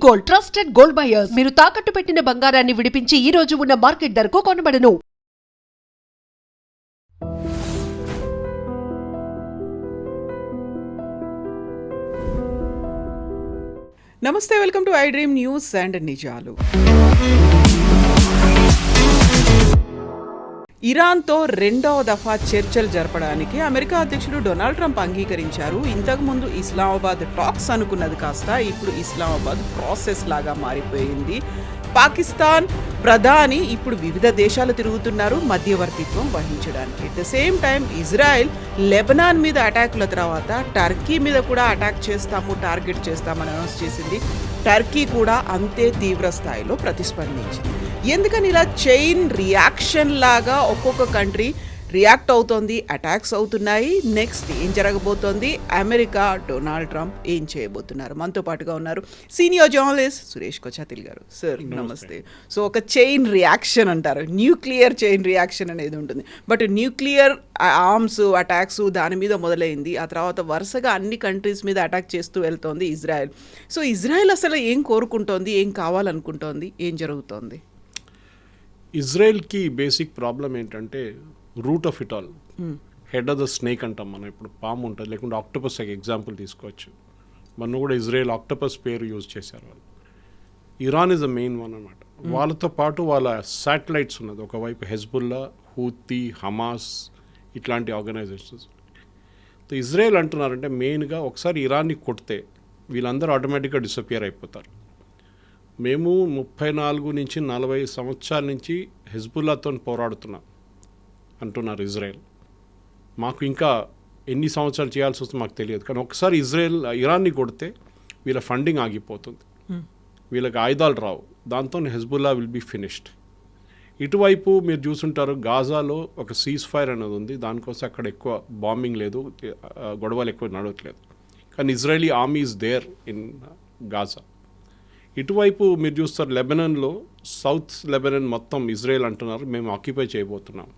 Gold, trusted gold buyers. మీరు తాకట్టు పెట్టిన బంగారాన్ని విడిపించి ఈ రోజు ఉన్న మార్కెట్ ధరకు కొనబడను. నమస్తే, welcome to iDream news and నిజాలు. ఇరాన్తో రెండవ దఫా చర్చలు జరపడానికి అమెరికా అధ్యక్షుడు డొనాల్డ్ ట్రంప్ అంగీకరించారు. ఇంతకుముందు ఇస్లామాబాద్ టాక్స్ అనుకున్నది కాస్త ఇప్పుడు ఇస్లామాబాద్ ప్రాసెస్ లాగా మారిపోయింది. పాకిస్తాన్ ప్రధాని ఇప్పుడు వివిధ దేశాలు తిరుగుతున్నారు మధ్యవర్తిత్వం వహించడానికి. At the same time Israel Lebanon మీద అటాక్ల తర్వాత టర్కీ మీద కూడా అటాక్ చేస్తాము, టార్గెట్ చేస్తామని అనౌన్స్ చేసింది. టర్కీ కూడా అంతే తీవ్ర స్థాయిలో ప్రతిస్పందించింది. ఎందుకని ఇలా చైన్ రియాక్షన్ లాగా ఒక్కొక్క కంట్రీ రియాక్ట్ అవుతోంది, అటాక్స్ అవుతున్నాయి. నెక్స్ట్ ఏం జరగబోతోంది, అమెరికా డొనాల్డ్ ట్రంప్ ఏం చేయబోతున్నారు? మనతో పాటుగా ఉన్నారు సీనియర్ జర్నలిస్ట్ సురేష్ కొచాతిల్ గారు. సార్ నమస్తే. సో ఒక చైన్ రియాక్షన్ అంటారు, న్యూక్లియర్ చైన్ రియాక్షన్ అనేది ఉంటుంది. బట్ న్యూక్లియర్ ఆర్మ్స్ అటాక్స్ దాని మీద మొదలైంది, ఆ తర్వాత వరుసగా అన్ని కంట్రీస్ మీద అటాక్ చేస్తూ వెళ్తోంది ఇజ్రాయెల్. సో ఇజ్రాయెల్ అసలు ఏం కోరుకుంటోంది, ఏం కావాలనుకుంటోంది, ఏం జరుగుతోంది? ఇజ్రాయెల్కి బేసిక్ ప్రాబ్లం ఏంటంటే root of it all, head of the snake అంటాం మనం. ఇప్పుడు పాము ఉంటుంది, లేకుంటే ఆక్టోపస్ ఎగ్జాంపుల్ తీసుకోవచ్చు. మనం కూడా ఇజ్రాయెల్ ఆక్టోపస్ పేరు యూజ్ చేశారు వాళ్ళు. Iran is the main one అనమాట. వాళ్ళతో పాటు వాళ్ళ శాటిలైట్స్ ఉన్నది, ఒకవైపు హెజ్బుల్లా, హూతీ, హమాస్ ఇట్లాంటి ఆర్గనైజేషన్స్. ఇజ్రాయెల్ అంటున్నారంటే మెయిన్గా ఒకసారి ఇరాన్ని కొడితే వీళ్ళందరూ ఆటోమేటిక్గా డిసపియర్ అయిపోతారు. మేము 34 నుంచి 40 సంవత్సరాల నుంచి హెజ్బుల్లాతో పోరాడుతున్నాం అంటున్నారు ఇజ్రాయెల్. మాకు ఇంకా ఎన్ని సంవత్సరాలు చేయాల్సి వస్తుందో మాకు తెలియదు, కానీ ఒకసారి ఇరాన్ని కొడితే వీళ్ళ ఫండింగ్ ఆగిపోతుంది, వీళ్ళకి ఆయుధాలు రావు, దాంతో హెజ్బుల్లా విల్ బీ ఫినిష్డ్. ఇటువైపు మీరు చూసుంటారు, గాజాలో ఒక సీజ్-ఫైర్ అనేది ఉంది, దానికోసం అక్కడ ఎక్కువ బాంబింగ్ లేదు, గొడవలు ఎక్కువ నడవట్లేదు, కానీ Israeli army is there in Gaza. ఇటువైపు మీరు చూస్తారు లెబనాన్లో, సౌత్ లెబనాన్ మొత్తం ఇజ్రాయెల్ అంటున్నారు మేము ఆక్యుపై చేయబోతున్నాం.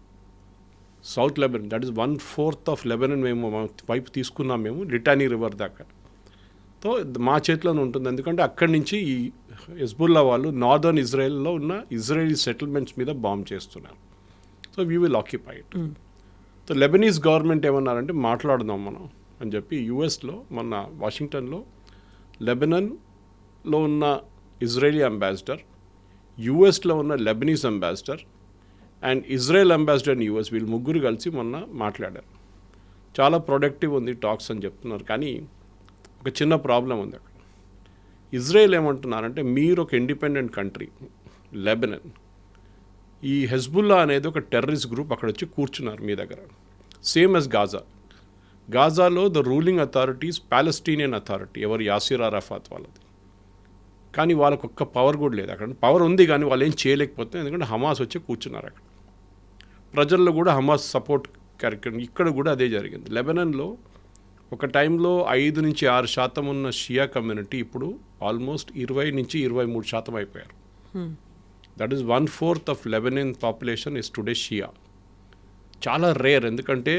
South Lebanon, that is 1/4 of Lebanon మేము వైపు తీసుకున్నాం, మేము లిటానీ రివర్ దాకా. సో మా చేతిలోనే ఉంటుంది, ఎందుకంటే అక్కడి నుంచి ఈ హెజ్బుల్లా వాళ్ళు నార్దర్న్ ఇజ్రాయెల్లో ఉన్న ఇజ్రాయలీ సెటిల్మెంట్స్ మీద బాంబ్ చేస్తున్నారు. So we will occupy it. So Lebanese government ఏమన్నారంటే మాట్లాడదాం మనం అని చెప్పి యుఎస్లో మొన్న వాషింగ్టన్లో లెబనాన్లో ఉన్న ఇజ్రాయలీ అంబాసిడర్, యుఎస్లో ఉన్న Lebanese ambassador and Israel ambassador in US, వీళ్ళు ముగ్గురు కలిసి మొన్న మాట్లాడారు. చాలా ప్రొడక్టివ్ ఉంది టాక్స్ అని చెప్తున్నారు, కానీ ఒక చిన్న ప్రాబ్లం ఉంది అక్కడ. ఇజ్రాయెల్ ఏమంటున్నారంటే మీరు ఒక ఇండిపెండెంట్ కంట్రీ లెబనాన్, ఈ హెజ్బుల్లా అనేది ఒక టెర్రరిస్ట్ గ్రూప్ అక్కడ వచ్చి కూర్చున్నారు మీ దగ్గర, సేమ్ యాజ్ గాజా. గాజాలో the ruling authorities Palestinian authority, ఎవరు యాసిర్ అరాఫాత్ వాళ్ళది, కానీ వాళ్ళకు ఒక్క పవర్ కూడా లేదు అక్కడ. పవర్ ఉంది కానీ వాళ్ళు ఏం చేయలేకపోతే, ఎందుకంటే హమాస్ వచ్చి కూర్చున్నారు అక్కడ. ప్రజల్లో కూడా హమాస్ సపోర్ట్ క్యారెక్టర్. ఇక్కడ కూడా అదే జరిగింది. లెబనాన్లో ఒక టైంలో 5 నుంచి 6% ఉన్న షియా కమ్యూనిటీ ఇప్పుడు ఆల్మోస్ట్ 20 నుంచి 23% అయిపోయారు. That is 1/4 of Lebanon population is today Shia. చాలా రేర్, ఎందుకంటే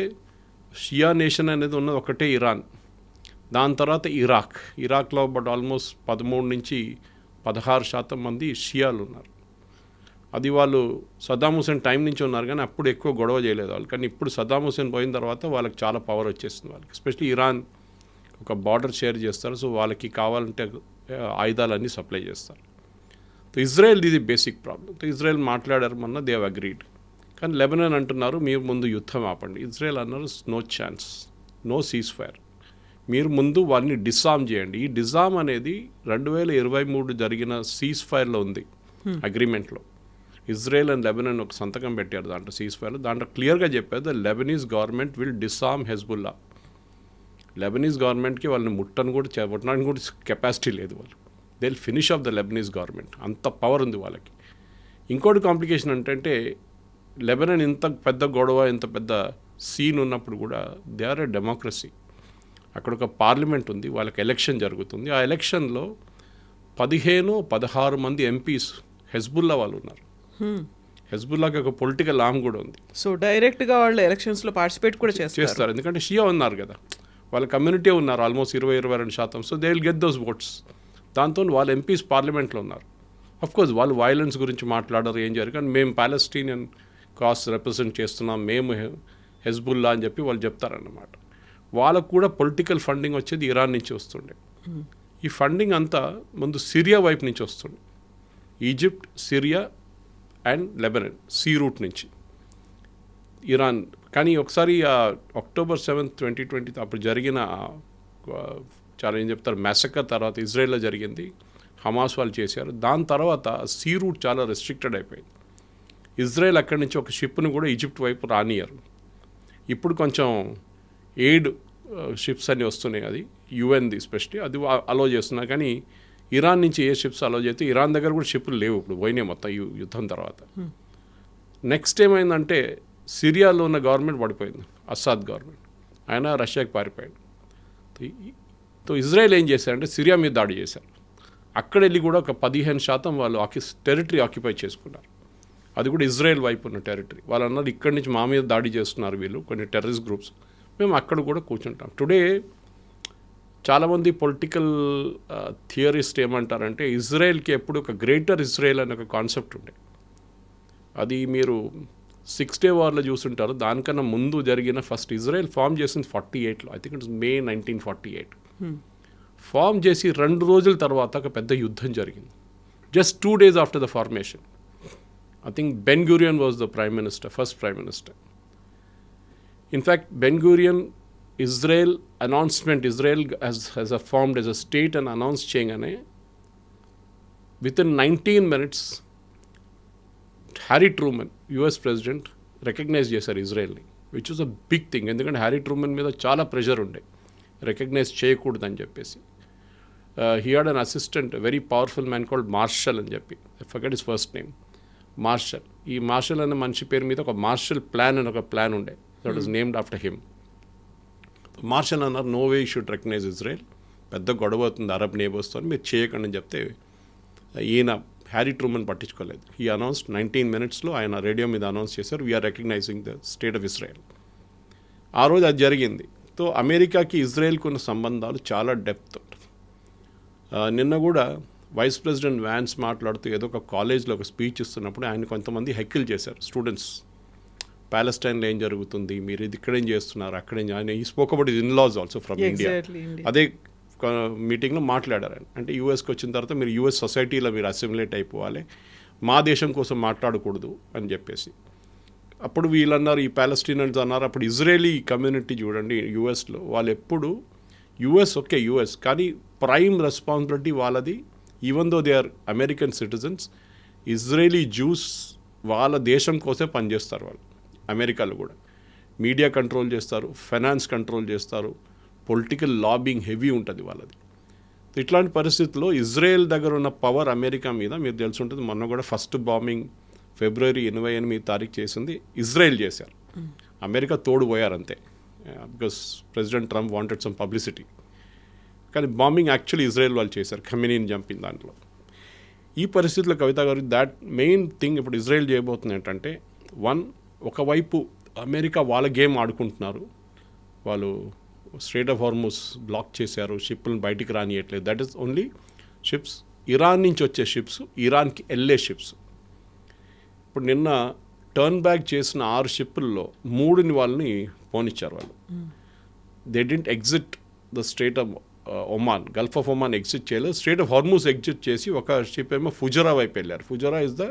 షియా నేషన్ అనేది ఉన్నది ఒకటే ఇరాన్, దాని తర్వాత ఇరాక్లో బట్ ఆల్మోస్ట్ 13 నుంచి 16% మంది షియాలు ఉన్నారు. అది వాళ్ళు సద్దాం హుసేన్ టైం నుంచి ఉన్నారు, కానీ అప్పుడు ఎక్కువ గొడవ చేయలేదు వాళ్ళు. కానీ ఇప్పుడు సద్దాం హుసేన్ పోయిన తర్వాత వాళ్ళకి చాలా పవర్ వచ్చేస్తుంది వాళ్ళకి. ఎస్పెషలీ ఇరాన్ ఒక బార్డర్ షేర్ చేస్తారు, సో వాళ్ళకి కావాలంటే ఆయుధాలన్నీ సప్లై చేస్తారు. ఇజ్రాయెల్ ఇది బేసిక్ ప్రాబ్లం. ఇజ్రాయెల్ మాట్లాడారు మొన్న, దే హ్యావ్ అగ్రీడ్. కానీ లెబనాన్ అంటున్నారు మీరు ముందు యుద్ధం ఆపండి. ఇజ్రాయెల్ అన్నారు no chance, no ceasefire, మీరు ముందు వారిని డిసామ్ చేయండి. ఈ డిసామ్ అనేది 2023 జరిగిన సీజ్ ఫైర్లో ఉంది అగ్రిమెంట్లో. ఇజ్రాయెల్ అండ్ లెబనాన్ ఒక సంతకం పెట్టారు దాంట్లో సీజ్ ఫైర్లో. దాంట్లో క్లియర్గా చెప్పారు the Lebanese government will disarm Hezbollah. Lebanese గవర్నమెంట్కి వాళ్ళని ముట్టడానికి కూడా కెపాసిటీ లేదు, వాళ్ళు they will finish off the Lebanese government, అంత పవర్ ఉంది వాళ్ళకి. ఇంకోటి కాంప్లికేషన్ ఏంటంటే లెబనాన్ ఇంత పెద్ద గొడవ, ఇంత పెద్ద సీన్ ఉన్నప్పుడు కూడా దే ఆర్ ఎ డెమోక్రసీ. అక్కడ ఒక పార్లమెంట్ ఉంది, వాళ్ళకి ఎలక్షన్ జరుగుతుంది. ఆ ఎలక్షన్లో 15-16 మంది ఎంపీస్ హెజ్బుల్లా వాళ్ళు ఉన్నారు. హెజ్బుల్లాకి ఒక పొలిటికల్ ఆర్మ్ కూడా ఉంది. సో డైరెక్ట్గా వాళ్ళు ఎలక్షన్స్లో పార్టిసిపేట్ కూడా చేస్తారు, ఎందుకంటే షియా ఉన్నారు కదా, వాళ్ళ కమ్యూనిటీ ఉన్నారు almost 20-22%. So they will get those votes. దాంతో వాళ్ళ ఎంపీస్ పార్లమెంట్లో ఉన్నారు. కోర్స్ వాళ్ళు వైలెన్స్ గురించి మాట్లాడారు, ఏం జరిగింది, కానీ మేము పాలెస్టీనియన్ కాస్ రిప్రజెంట్ చేస్తున్నాం, మేము హెజ్బుల్లా అని చెప్పి వాళ్ళు చెప్తారన్నమాట. వాళ్ళకు కూడా పొలిటికల్ ఫండింగ్ వచ్చేది ఇరాన్ నుంచి వస్తుండే. ఈ ఫండింగ్ అంతా ముందు సిరియా వైపు నుంచి వస్తుండే, Egypt, Syria and Lebanon, sea route నుంచి ఇరాన్. కానీ ఒకసారి October 7th, 2020 అప్పుడు జరిగిన చాలా ఏం చెప్తారు మ్యాసకర్ తర్వాత ఇజ్రాయెల్లో జరిగింది, హమాస్ వాళ్ళు చేశారు. దాని తర్వాత సీ రూట్ చాలా రెస్ట్రిక్టెడ్ అయిపోయింది. ఇజ్రాయెల్ అక్కడి నుంచి ఒక షిప్ను కూడా ఈజిప్ట్ వైపు రానియరు. ఇప్పుడు కొంచెం ఎయిడ్ షిప్స్ అన్నీ వస్తున్నాయి, అది యుఎన్ది స్పెషల్లీ, అది అలో చేస్తున్నారు. కానీ ఇరాన్ నుంచి ఏ షిప్స్ అలో చేస్తే ఇరాన్ దగ్గర కూడా షిప్లు లేవు, ఇప్పుడు పోయినాయి మొత్తం యుద్ధం తర్వాత. నెక్స్ట్ ఏమైందంటే సిరియాలో ఉన్న గవర్నమెంట్ పడిపోయింది, అసాద్ గవర్నమెంట్, ఆయన రష్యాకి పారిపోయాడు. తో ఇజ్రాయెల్ ఏం చేశారంటే సిరియా మీద దాడి చేశారు. అక్కడ వెళ్ళి కూడా ఒక 15% వాళ్ళు టెరిటరీ ఆక్యుపై చేసుకున్నారు. అది కూడా ఇజ్రాయెల్ వైపు ఉన్న టెరిటరీ. వాళ్ళు అన్నారు ఇక్కడి నుంచి మా మీద దాడి చేస్తున్నారు వీళ్ళు, కొన్ని టెర్రరిస్ట్ గ్రూప్స్, మేము అక్కడ కూడా కూర్చుంటాం. టుడే చాలామంది పొలిటికల్ థియరిస్ట్ ఏమంటారంటే ఇజ్రాయెల్కి ఎప్పుడు ఒక గ్రేటర్ ఇజ్రాయెల్ అనే ఒక కాన్సెప్ట్ ఉండే. అది మీరు 6 Day వార్లో చూస్తుంటారు. దానికన్నా ముందు జరిగిన ఫస్ట్ ఇజ్రాయెల్ ఫామ్ చేసింది 48లో, ఐ థింక్ ఇట్స్ May 1948. ఫామ్ చేసి 2 రోజుల తర్వాత ఒక పెద్ద యుద్ధం జరిగింది, just 2 days after the formation. I think Ben Gurion was the prime minister, first prime minister. In fact, Ben Gurion, Israel announcement, Israel has formed as a state and announced cheyangane, within 19 minutes, Harry Truman, US president, recognized చేశారు ఇజ్రాయెల్ని, which was a big thing. ఎందుకంటే Harry Truman మీద చాలా pressure ఉండే, recognise చేయకూడదని చెప్పేసి. He had an assistant, very powerful man called Marshall అని చెప్పి, I forget his first name, Marshall. ఈ మార్షల్ అనే మనిషి పేరు మీద ఒక మార్షల్ ప్లాన్ అని ఒక ప్లాన్ ఉండే, that is named after him. Marshall అన్నారు no way you should recognise Israel, పెద్ద గొడవ అవుతుంది అరబ్ నేబర్స్తో, మీరు చేయకండి అని చెప్తే ఈయన హ్యారీ ట్రూమన్ పట్టించుకోలేదు. ఈ అనౌన్స్డ్ 19 minutesలో ఆయన రేడియో మీద అనౌన్స్ చేశారు, we are recognising the state of Israel. ఆ రోజు అది జరిగింది. తో అమెరికాకి ఇజ్రాయెల్కి ఉన్న సంబంధాలు చాలా డెప్త్ ఉంటుంది. నిన్న కూడా వైస్ ప్రెసిడెంట్ వ్యాన్స్ మాట్లాడుతూ ఏదో ఒక కాలేజ్లో ఒక స్పీచ్ ఇస్తున్నప్పుడు ఆయన కొంతమంది హెక్కిల్ చేశారు స్టూడెంట్స్, ప్యాలెస్టైన్లో ఏం జరుగుతుంది, మీరు ఇది ఇక్కడేం చేస్తున్నారు, అక్కడేం. ఆయన ఈ spoke about his in laws also from India. అదే మీటింగ్లో మాట్లాడారు. అంటే యూఎస్కి వచ్చిన తర్వాత మీరు యూఎస్ సొసైటీలో మీరు అసిమిలేట్ అయిపోవాలి, మా దేశం కోసం మాట్లాడకూడదు అని చెప్పేసి. అప్పుడు వీళ్ళన్నారు, ఈ ప్యాలెస్టీనియన్స్ అన్నారు. అప్పుడు ఇజ్రాయేలీ కమ్యూనిటీ చూడండి యూఎస్లో, వాళ్ళు ఎప్పుడు యూఎస్ ఓకే యూఎస్, కానీ ప్రైమ్ రెస్పాన్సిబిలిటీ వాళ్ళది. Even though they are American citizens, Israeli Jews వాళ్ళ దేశం కోసమే పనిచేస్తారు వాళ్ళు. అమెరికాలో కూడా మీడియా కంట్రోల్ చేస్తారు, ఫైనాన్స్ కంట్రోల్ చేస్తారు, పొలిటికల్ లాబింగ్ హెవీ ఉంటుంది వాళ్ళది. ఇట్లాంటి పరిస్థితుల్లో ఇజ్రాయెల్ దగ్గర ఉన్న పవర్ అమెరికా మీద మీరు తెలిసి ఉంటుంది. మొన్న కూడా ఫస్ట్ బాంబింగ్ February 28 చేసింది ఇజ్రాయెల్ చేశారు, అమెరికా తోడు పోయారు అంతే, because president Trump wanted some publicity. కానీ బాంబింగ్ యాక్చువల్లీ ఇజ్రాయెల్ వాళ్ళు చేశారు, ఖమీనీని చంపిన దాంట్లో. ఈ పరిస్థితుల్లో కవిత గారు దాట్ మెయిన్ థింగ్ ఇప్పుడు ఇజ్రాయెల్ చేయబోతుంది ఏంటంటే, ఒకవైపు అమెరికా వాళ్ళ గేమ్ ఆడుకుంటున్నారు, వాళ్ళు స్ట్రైట్ ఆఫ్ హార్మూజ్ బ్లాక్ చేశారు, షిప్లను బయటికి రానియట్లేదు. That is only ships, Iran నుంచి వచ్చే షిప్స్, ఇరాన్కి వెళ్ళే షిప్స్. ఇప్పుడు నిన్న టర్న్ బ్యాక్ చేసిన 6 షిప్పుల్లో 3 వాళ్ళని పోనిచ్చారు వాళ్ళు. They didn't exit the strait of Oman, Gulf of Oman exit చేయలేదు, స్ట్రైట్ ఆఫ్ హార్మూజ్ ఎగ్జిట్ చేసి ఒక షిప్ ఏమో ఫుజరా వైపు వెళ్ళారు. Fujairah is the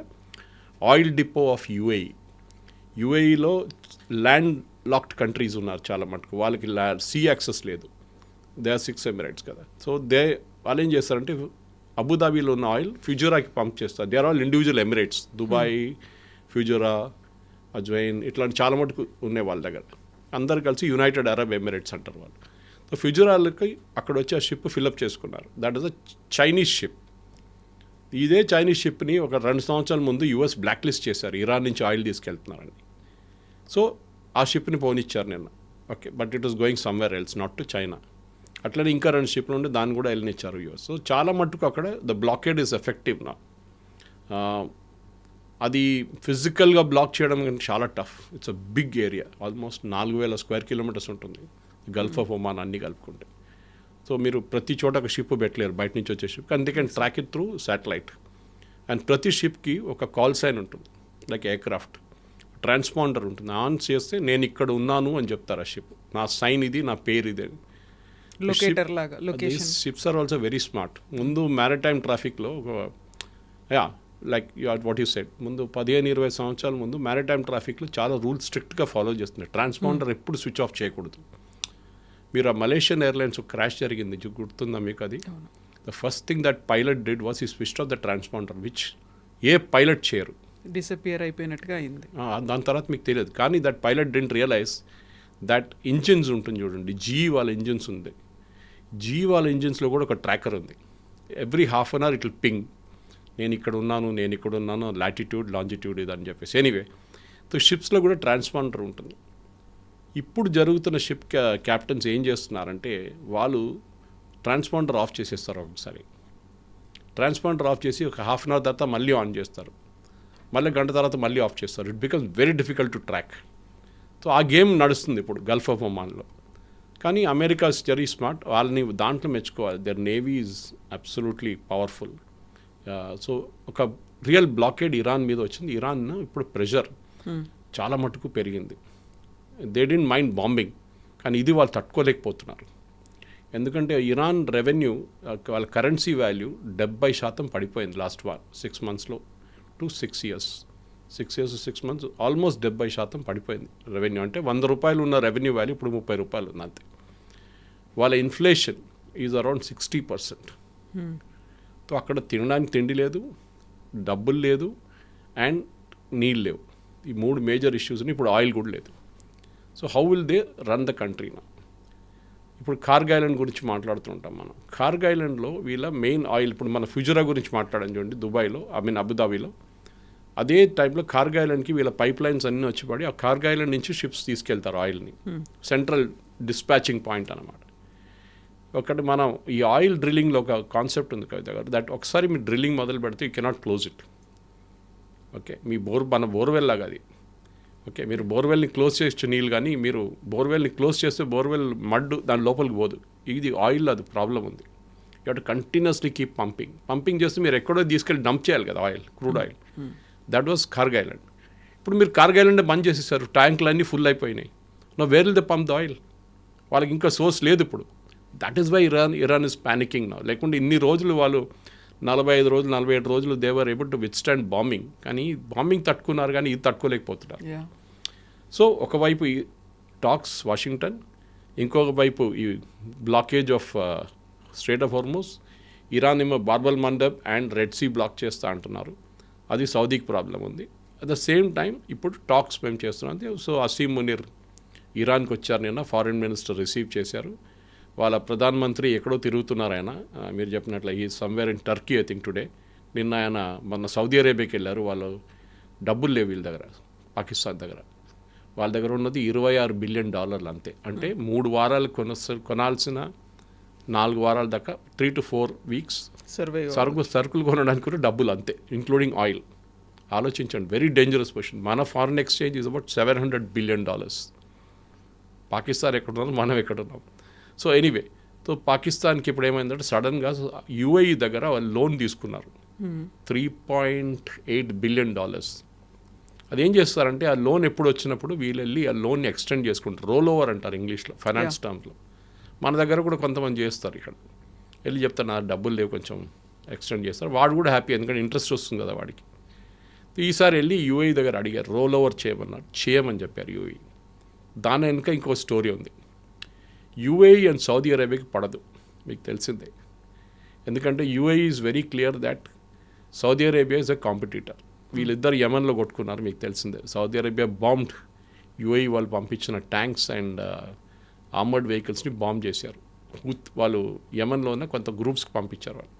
oil depot of UAE. యుఏఈలో ల్యాండ్ లాక్డ్ కంట్రీస్ ఉన్నారు చాలా మటుకు, వాళ్ళకి సీ యాక్సెస్ లేదు, దే ఆర్ 6 ఎమిరేట్స్ కదా. సో వాళ్ళు ఏం చేస్తారంటే అబుదాబీలో ఉన్న ఆయిల్ ఫ్యూజరాకి పంప్ చేస్తారు. They are all individual Emirates, Dubai, Fujairah, అజ్వైన్, ఇట్లాంటి చాలా మటుకు ఉన్నాయి వాళ్ళ దగ్గర. అందరు కలిసి యునైటెడ్ అరబ్ ఎమిరేట్స్ అంటారు వాళ్ళు. సో ఫ్యూజరాలకి అక్కడ వచ్చి ఆ షిప్ ఫిల్అప్ చేసుకున్నారు. That is a Chinese ship. ఇదే చైనీస్ షిప్ని ఒక 2 సంవత్సరాల ముందు యుఎస్ బ్లాక్ లిస్ట్ చేశారు, ఇరాన్ నుంచి ఆయిల్ తీసుకెళ్తున్నారని. సో ఆ షిప్ని పోనిచ్చారు నిన్న, okay, but it was going somewhere else, not to China. అట్లనే ఇంకా 2 షిప్లు ఉంటే దాన్ని కూడా వెళ్ళనిచ్చారు యుఎస్. సో చాలా మట్టుకు అక్కడ ద బ్లాకేడ్ ఈజ్ ఎఫెక్టివ్ నా. అది ఫిజికల్గా బ్లాక్ చేయడం కానీ చాలా tough. It's a big area, almost 4,000 square kilometers ఉంటుంది గల్ఫ్ ఆఫ్ ఒమాన్ అన్నీ కలుపుకుంటే. సో మీరు ప్రతి చోట ఒక షిప్ పెట్టలేరు బయట నుంచి వచ్చే షిప్, కానీ they can track it through satellite. And ప్రతి షిప్కి ఒక కాల్ సైన్ ఉంటుంది, లైక్ ఎయిర్క్రాఫ్ట్ ట్రాన్స్పాండర్ ఉంటుంది. ఆన్ చేస్తే నేను ఇక్కడ ఉన్నాను అని చెప్తారు ఆ షిప్, నా సైన్ ఇది, నా పేరు ఇది అని. లొకేటర్ లాగా location. Ships are also very smart. ముందు మ్యారిటైమ్ ట్రాఫిక్లో లైక్ వాట్ యూ సెడ్, ముందు 15-20 సంవత్సరాల ముందు మ్యారిటైమ్ ట్రాఫిక్లో చాలా రూల్స్ స్ట్రిక్ట్గా ఫాలో చేస్తున్నారు. ట్రాన్స్పాండర్ ఎప్పుడు స్విచ్ ఆఫ్ చేయకూడదు. మీరు ఆ మలేషియన్ ఎయిర్లైన్స్ క్రాష్ జరిగింది గుర్తుందా మీకు? అది the first thing that pilot did was he switch off the transponder, which ఏ పైలట్ చేయరు, డిసపియర్ అయిపోయినట్టుగా అయింది. దాని తర్వాత మీకు తెలియదు. కానీ that pilot didn't realise that engines ఉంటుంది చూడండి, వాళ్ళ ఇంజిన్స్ ఉంది. వాళ్ళ ఇంజిన్స్లో కూడా ఒక ట్రాకర్ ఉంది. Every half an hour it will ping, నేను ఇక్కడ ఉన్నాను, లాటిట్యూడ్ లాంజిట్యూడ్ ఇది అని చెప్పేసి. ఎనీవే, సో షిప్స్లో కూడా ట్రాన్స్పాండర్ ఉంటుంది. ఇప్పుడు జరుగుతున్న షిప్ క్యాప్టెన్స్ ఏం చేస్తున్నారంటే, వాళ్ళు ట్రాన్స్పాండర్ ఆఫ్ చేసేస్తారు. ఒకసారి ట్రాన్స్పాండర్ ఆఫ్ చేసి ఒక హాఫ్ అన్ అవర్ తర్వాత మళ్ళీ ఆన్ చేస్తారు, మళ్ళీ గంట తర్వాత మళ్ళీ ఆఫ్ చేస్తారు. It becomes very difficult to track. So ఆ గేమ్ నడుస్తుంది ఇప్పుడు గల్ఫ్ ఆఫ్ ఒమాన్లో. కానీ అమెరికా ఇస్ వెరీ స్మార్ట్, వాళ్ళని దాంట్లో మెచ్చుకోవాలి. Their navy is absolutely powerful. So ఒక రియల్ బ్లాకేడ్ ఇరాన్ మీద వచ్చింది. ఇరాన్ ఇప్పుడు ప్రెషర్ చాలా మటుకు పెరిగింది. దే డెంట్ మైండ్ బాంబింగ్, కానీ ఇది వాళ్ళు తట్టుకోలేకపోతున్నారు. ఎందుకంటే ఇరాన్ రెవెన్యూ, వాళ్ళ కరెన్సీ వాల్యూ 70% పడిపోయింది లాస్ట్ 6 monthsలో to 6 years. 6 years 6 months almost 70% పడిపోయింది రెవెన్యూ. అంటే 100 రూపాయలు ఉన్న రెవెన్యూ వాల్యూ ఇప్పుడు 30 రూపాయలు ఉంది అంతే. వాళ్ళ ఇన్ఫ్లేషన్ ఈజ్ అరౌండ్ 60%. సో అక్కడ తినడానికి తిండి లేదు, డబ్బులు లేదు, అండ్ నీళ్ళు లేవు. ఈ 3 మేజర్ ఇష్యూస్ని. ఇప్పుడు ఆయిల్ కూడా లేదు. So how will they run the country నా? ఇప్పుడు కార్గ్ ఐలాండ్ గురించి మాట్లాడుతుంటాం మనం. కార్గ్ ఐలాండ్లో వీళ్ళ మెయిన్ ఆయిల్, ఇప్పుడు మన ఫ్యూజరా గురించి మాట్లాడడం చూడండి దుబాయ్లో, అబుదాబీలో. అదే టైంలో కార్గ్ ఐలాండ్కి వీళ్ళ పైప్ లైన్స్ అన్నీ వచ్చి పడి ఆ కార్గ్ ఐలాండ్ నుంచి షిప్స్ తీసుకెళ్తారు ఆయిల్ని. సెంట్రల్ డిస్పాచింగ్ పాయింట్ అనమాట. ఒకటి మనం ఈ ఆయిల్ డ్రిల్లింగ్లో ఒక కాన్సెప్ట్ ఉంది కవిత గారు, దట్ ఒకసారి మీరు డ్రిల్లింగ్ మొదలు పెడితే you cannot close it. Okay, మీ మన బోర్వెల్ లాగా అది. ఓకే, మీరు బోర్వెల్ని క్లోజ్ చేసి నీళ్ళు, కానీ మీరు బోర్వెల్ని క్లోజ్ చేస్తే బోర్వెల్ మడ్డు దాని లోపలికి పోదు. ఇది ఆయిల్, అది ప్రాబ్లం ఉంది. You have to continuously keep pumping చేస్తే మీరు ఎక్కడో తీసుకెళ్ళి డంప్ చేయాలి కదా oil, crude oil. That was కార్గ్ island. ఇప్పుడు మీరు కార్గ్ ఐలాండ్ బంద్ చేసేసారు, ట్యాంకులు అన్నీ ఫుల్ అయిపోయినాయి. No where will the pump the oil? వాళ్ళకి ఇంకా సోర్స్ లేదు ఇప్పుడు. That is why Iran is panicking now. లేకుంటే ఇన్ని రోజులు వాళ్ళు 45 రోజులు 47 రోజులు they were able to withstand bombing. కానీ బాంబింగ్ తట్టుకున్నారు, కానీ ఇది తట్టుకోలేకపోతున్నారు. సో ఒకవైపు ఈ టాక్స్ వాషింగ్టన్, ఇంకొక వైపు ఈ blockage of straight of Hormuz. Iran ఏమో బార్బల్ మండబ్ అండ్ రెడ్ సీ బ్లాక్ చేస్తా అంటున్నారు. అది సౌదీకి ప్రాబ్లం ఉంది. అట్ ద సేమ్ టైం ఇప్పుడు టాక్స్ మేము చేస్తున్నాం. సో అసీమ్ మునీర్ ఇరాన్కి వచ్చారు, నిన్న ఫారిన్ మినిస్టర్ రిసీవ్ చేశారు. వాళ్ళ ప్రధానమంత్రి ఎక్కడో తిరుగుతున్నారు ఆయన, మీరు చెప్పినట్లు ఈ somewhere in Turkey I think today. నిన్న ఆయన మొన్న సౌదీ అరేబియాకి వెళ్ళారు. వాళ్ళు డబ్బులు లేవు వీళ్ళ దగ్గర, పాకిస్తాన్ దగ్గర. వాళ్ళ దగ్గర ఉన్నది $26 బిలియన్ అంతే. అంటే 3 వారాలు కొనాల్సిన 4 వారాల దాకా 3 to 4 weeks సరుకులు కొనడానికి కూడా డబ్బులు అంతే, ఇంక్లూడింగ్ ఆయిల్. ఆలోచించండి, వెరీ డేంజరస్ పొజిషన్. మన foreign exchange is about $700 billion. Pakistan ఎక్కడున్నాం, మనం ఎక్కడున్నాం. సో ఎనీవే, సో పాకిస్తాన్కి ఇప్పుడు ఏమైందంటే సడన్గా యూఏఈ దగ్గర వాళ్ళు లోన్ తీసుకున్నారు $3.8 బిలియన్. అదేం చేస్తారంటే ఆ లోన్ ఎప్పుడు వచ్చినప్పుడు వీళ్ళు వెళ్ళి ఆ లోన్ని ఎక్స్టెండ్ చేసుకుంటారు. రోల్ ఓవర్ అంటారు ఇంగ్లీష్లో, ఫైనాన్స్ టర్మ్స్లో. మన దగ్గర కూడా కొంతమంది చేస్తారు. ఇక్కడ వెళ్ళి చెప్తారు నా డబ్బులు లేవు, కొంచెం ఎక్స్టెండ్ చేస్తారు. వాడు కూడా హ్యాపీ, ఎందుకంటే ఇంట్రెస్ట్ వస్తుంది కదా వాడికి. ఈసారి వెళ్ళి యూఏఈ దగ్గర అడిగారు, రోల్ ఓవర్ చేయమని చెప్పారు యూఏఈ. దాని వెనుక ఇంకో స్టోరీ ఉంది. యూఏఈ అండ్ సౌదీ అరేబియాకి పడదు, మీకు తెలిసిందే. ఎందుకంటే UAE is very clear that Saudi Arabia is a competitor. వీళ్ళిద్దరు యమన్లో కొట్టుకున్నారు, మీకు తెలిసిందే. సౌదీ అరేబియా బాంబ్డ్ యూఏఈ వాళ్ళు పంపించిన ట్యాంక్స్ అండ్ ఆర్మర్డ్ వెహికల్స్ని బాంబ్ చేశారు. వాళ్ళు యమన్లో ఉన్న కొంత గ్రూప్స్కి పంపించారు. వాళ్ళు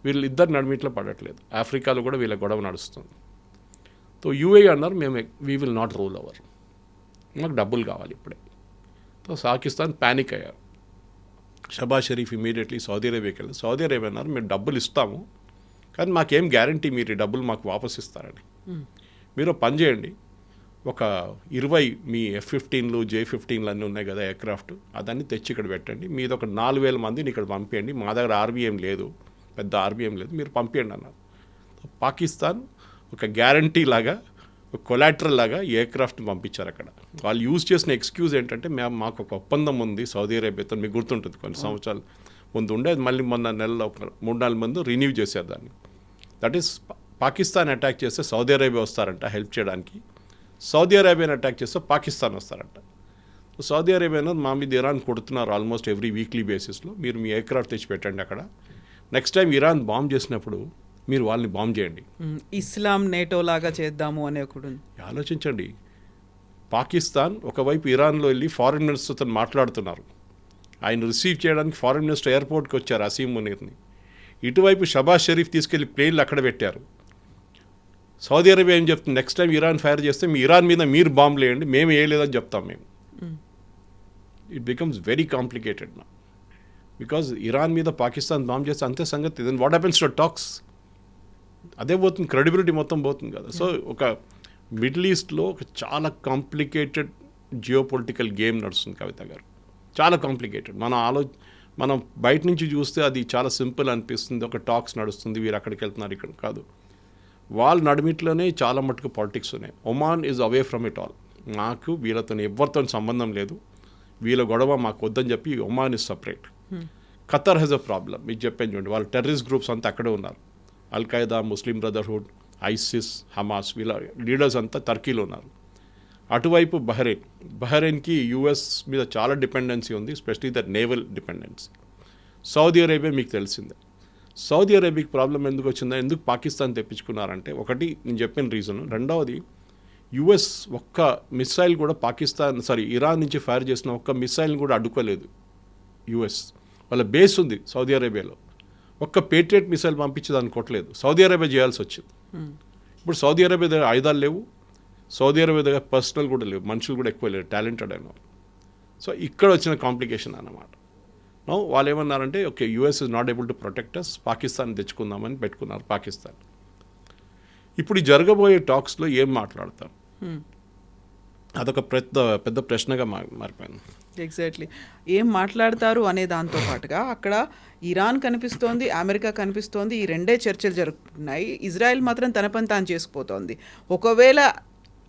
వీళ్ళిద్దరు నడిమిట్లో పడట్లేదు. ఆఫ్రికాలో కూడా వీళ్ళ గొడవ నడుస్తుంది. సో యూఏఈ అన్నారు మేము we will not role over, మాకు డబ్బులు కావాలి ఇప్పుడే. సో పాకిస్తాన్ ప్యానిక్ అయ్యారు. షబాజ్ షరీఫ్ ఇమీడియట్లీ సౌదీ అరేబియాకి వెళ్ళారు. సౌదీ అరేబియా అన్నారు మేము డబ్బులు ఇస్తాము, కానీ మాకేం గ్యారంటీ మీరు ఈ డబ్బులు మాకు వాపస్ ఇస్తారని. మీరు పని చేయండి, ఒక 20 మీ F-15లు J-15లు అన్నీ ఉన్నాయి కదా ఎయిర్క్రాఫ్ట్, అదన్నీ తెచ్చి ఇక్కడ పెట్టండి, మీద ఒక 4,000 మందిని ఇక్కడ పంపించండి, మా దగ్గర ఆర్బీఎం లేదు, పెద్ద ఆర్బీఎం లేదు, మీరు పంపించండి అన్నారు. పాకిస్తాన్ ఒక గ్యారంటీ లాగా, ఒక కొలాటరల్ లాగా ఎయిర్క్రాఫ్ట్ని పంపించారు అక్కడ. వాళ్ళు యూజ్ చేసిన ఎక్స్క్యూజ్ ఏంటంటే మాకు ఒక ఒప్పందం ఉంది సౌదీ అరేబియాతో, మీకు గుర్తుంటుంది కొన్ని సంవత్సరాలు ముందు ఉండేది, మళ్ళీ మొన్న నెలలో ఒక 3-4 మంది రిన్యూ చేశారు దాన్ని. దట్ ఈస్ పాకిస్తాన్ అటాక్ చేస్తే సౌదీ అరేబియా వస్తారంట హెల్ప్ చేయడానికి, సౌదీ అరేబియాని అటాక్ చేస్తే పాకిస్తాన్ వస్తారంట. సౌదీ అరేబియాను మా మీద ఇరాన్ కొడుతున్నారు ఆల్మోస్ట్ ఎవ్రీ వీక్లీ బేసిస్లో, మీరు మీ ఎయిర్క్రాఫ్ట్ తెచ్చి పెట్టండి అక్కడ, నెక్స్ట్ టైం ఇరాన్ బాంబ్ చేసినప్పుడు మీరు వాళ్ళని బాంబ్ చేయండి. ఇస్లాం నేటో లాగా చేద్దాము అనే ఒకటి ఆలోచించండి. పాకిస్తాన్ ఒకవైపు ఇరాన్లో వెళ్ళి ఫారిన్ మినిస్టర్తో మాట్లాడుతున్నారు, ఆయన రిసీవ్ చేయడానికి ఫారిన్ మినిస్టర్ ఎయిర్పోర్ట్కి వచ్చారు అసీం మునీర్ని, ఇటువైపు షబాజ్ షరీఫ్ తీసుకెళ్లి ప్లేన్లు అక్కడ పెట్టారు. సౌదీ అరేబియా ఏం చెప్తుంది, నెక్స్ట్ టైం ఇరాన్ ఫైర్ చేస్తే మీ ఇరాన్ మీద మీరు బాంబులు వేయండి, మేము వేయలేదని చెప్తాం మేము. ఇట్ బికమ్స్ వెరీ కాంప్లికేటెడ్ నా, బికాజ్ ఇరాన్ మీద పాకిస్తాన్ బాంబ్ చేస్తే అంతే సంగతి. Then what happens to talks, అదే పోతుంది, క్రెడిబిలిటీ మొత్తం పోతుంది కదా. సో ఒక మిడిల్ ఈస్ట్లో ఒక చాలా కాంప్లికేటెడ్ జియోపొలిటికల్ గేమ్ నడుస్తుంది కవిత గారు, చాలా కాంప్లికేటెడ్. మనం బయట నుంచి చూస్తే అది చాలా సింపుల్ అనిపిస్తుంది, ఒక టాక్స్ నడుస్తుంది, వీరు అక్కడికి వెళ్తున్నారు, ఇక్కడ కాదు. వాళ్ళ నడిమిట్లోనే చాలా మటుకు పాలిటిక్స్ ఉన్నాయి. Oman is away from it all, మాకు వీళ్ళతో ఎవరితో సంబంధం లేదు, వీళ్ళ గొడవ మాకు వద్దని చెప్పి Oman is separate. Qatar has a problem, మీకు చెప్పాను చూడండి, వాళ్ళ టెర్రరిస్ట్ గ్రూప్స్ అంతా అక్కడే ఉన్నారు, Al-Qaeda, Muslim Brotherhood, ISIS, Hamas, వీళ్ళ లీడర్స్ అంతా టర్కీలో ఉన్నారు. అటువైపు బహ్రెయిన్కి యూఎస్ మీద చాలా డిపెండెన్సీ ఉంది, especially the naval dependency. Saudi Arabia మీకు తెలిసిందే. సౌదీ అరేబియాకి ప్రాబ్లం ఎందుకు వచ్చిందో, ఎందుకు పాకిస్తాన్ తెప్పించుకున్నారంటే, ఒకటి నేను చెప్పిన రీజన్, రెండవది యుఎస్ ఒక్క మిసైల్ కూడా ఇరాన్ నుంచి ఫైర్ చేసిన ఒక్క మిసైల్ని కూడా అడ్డుకోలేదు యుఎస్. వాళ్ళ బేస్ ఉంది సౌదీ అరేబియాలో, ఒక్క పేట్రియట్ మిసైల్ పంపించేదాన్ని కొట్టలేదు, సౌదీ అరేబియా చేయాల్సి వచ్చింది. ఇప్పుడు సౌదీ అరేబియా దగ్గర ఆయుధాలు లేవు, సౌదీ అరేబియా దగ్గర పర్సనల్ కూడా లేవు, మనుషులు కూడా ఎక్కువ లేరు, టాలెంటెడ్ అయిన వాళ్ళు. సో ఇక్కడ వచ్చిన కాంప్లికేషన్ అన్నమాట. నో వాళ్ళు ఏమన్నారంటే, okay US is not able to protect us, Pakistan తెచ్చుకుందామని పెట్టుకున్నారు పాకిస్తాన్. ఇప్పుడు ఈ జరగబోయే టాక్స్లో ఏం మాట్లాడతారు, అదొక పెద్ద ప్రశ్నగా మారిపోయింది. ఎగ్జాక్ట్లీ ఏం మాట్లాడతారు అనే దాంతో పాటుగా అక్కడ ఇరాన్ కనిపిస్తోంది, అమెరికా కనిపిస్తోంది, ఈ రెండే చర్చలు జరుగుతున్నాయి. ఇజ్రాయెల్ మాత్రం తన పని తాను చేసుకుపోతోంది. ఒకవేళ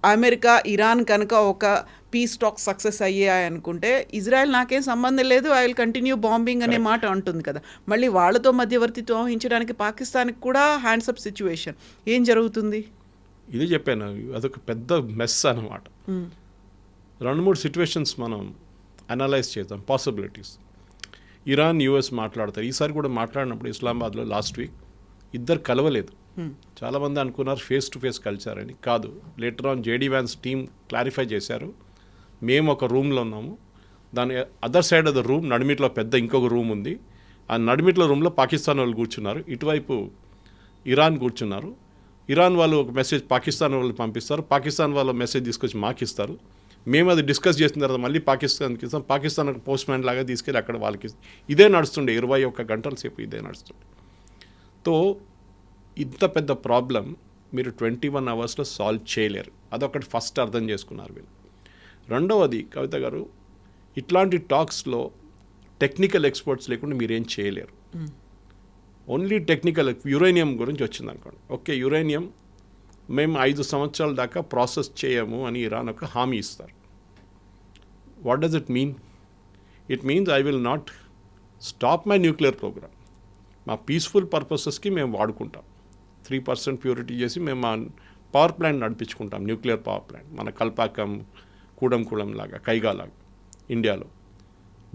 అమెరికా ఇరాన్ కనుక ఒక పీస్ టాక్ సక్సెస్ అయ్యాయి అనుకుంటే, ఇజ్రాయెల్ నాకేం సంబంధం లేదు, ఐ విల్ కంటిన్యూ బాంబింగ్ అనే మాట అంటుంది కదా. మళ్ళీ వాళ్ళతో మధ్యవర్తిత్వం వహించడానికి పాకిస్తాన్కి కూడా హ్యాండ్సప్ సిచ్యువేషన్. ఏం జరుగుతుంది? ఇది చెప్పాను, అదొక పెద్ద మెస్ అన్నమాట. 2-3 సిచ్యువేషన్స్ మనం అనలైజ్ చేద్దాం, పాసిబిలిటీస్. ఇరాన్ యూఎస్ మాట్లాడతారు, ఈసారి కూడా మాట్లాడినప్పుడు ఇస్లామాబాద్లో లాస్ట్ వీక్ ఇద్దరు కలవలేదు. చాలామంది అనుకున్నారు ఫేస్ టు ఫేస్ కలిసారని, కాదు. Later on JD Vance team clarify చేశారు, మేము ఒక రూమ్లో ఉన్నాము, దాని other side of the room నడిమిట్లో పెద్ద ఇంకొక రూమ్ ఉంది, ఆ నడిమిట్లో రూమ్లో పాకిస్తాన్ వాళ్ళు కూర్చున్నారు, ఇటువైపు ఇరాన్ కూర్చున్నారు. ఇరాన్ వాళ్ళు ఒక మెసేజ్ పాకిస్తాన్ వాళ్ళు పంపిస్తారు, పాకిస్తాన్ వాళ్ళ మెసేజ్ తీసుకొచ్చి మాకు ఇస్తారు, మేము అది డిస్కస్ చేసిన తర్వాత మళ్ళీ పాకిస్తాన్కి ఇస్తాం, పాకిస్తాన్ ఒక పోస్ట్ మ్యాన్ లాగా తీసుకెళ్ళి అక్కడ వాళ్ళకి ఇదే నడుస్తుండే 21 గంటల సేపు ఇదే నడుస్తుండే. తో ఇంత పెద్ద ప్రాబ్లం మీరు 21 అవర్స్లో సాల్వ్ చేయలేరు, అదొకటి ఫస్ట్ అర్థం చేసుకున్నారు వీళ్ళు. రెండవది కవిత గారు, ఇట్లాంటి టాక్స్లో టెక్నికల్ ఎక్స్పర్ట్స్ లేకుండా మీరేం చేయలేరు. ఓన్లీ టెక్నికల్, యురేనియం గురించి వచ్చింది అనుకోండి, ఓకే యురేనియం మేము 5 సంవత్సరాల దాకా ప్రాసెస్ చేయము అని ఇరాన్ ఒక హామీ ఇస్తారు. What does it mean? It means I will not stop my nuclear programme, మా పీస్ఫుల్ పర్పసెస్కి మేము వాడుకుంటాం, 3% ప్యూరిటీ చేసి మేము మా పవర్ ప్లాంట్ నడిపించుకుంటాం, న్యూక్లియర్ పవర్ ప్లాంట్, మన కల్పాకం, కూడం లాగా, కైగా లాగా ఇండియాలో.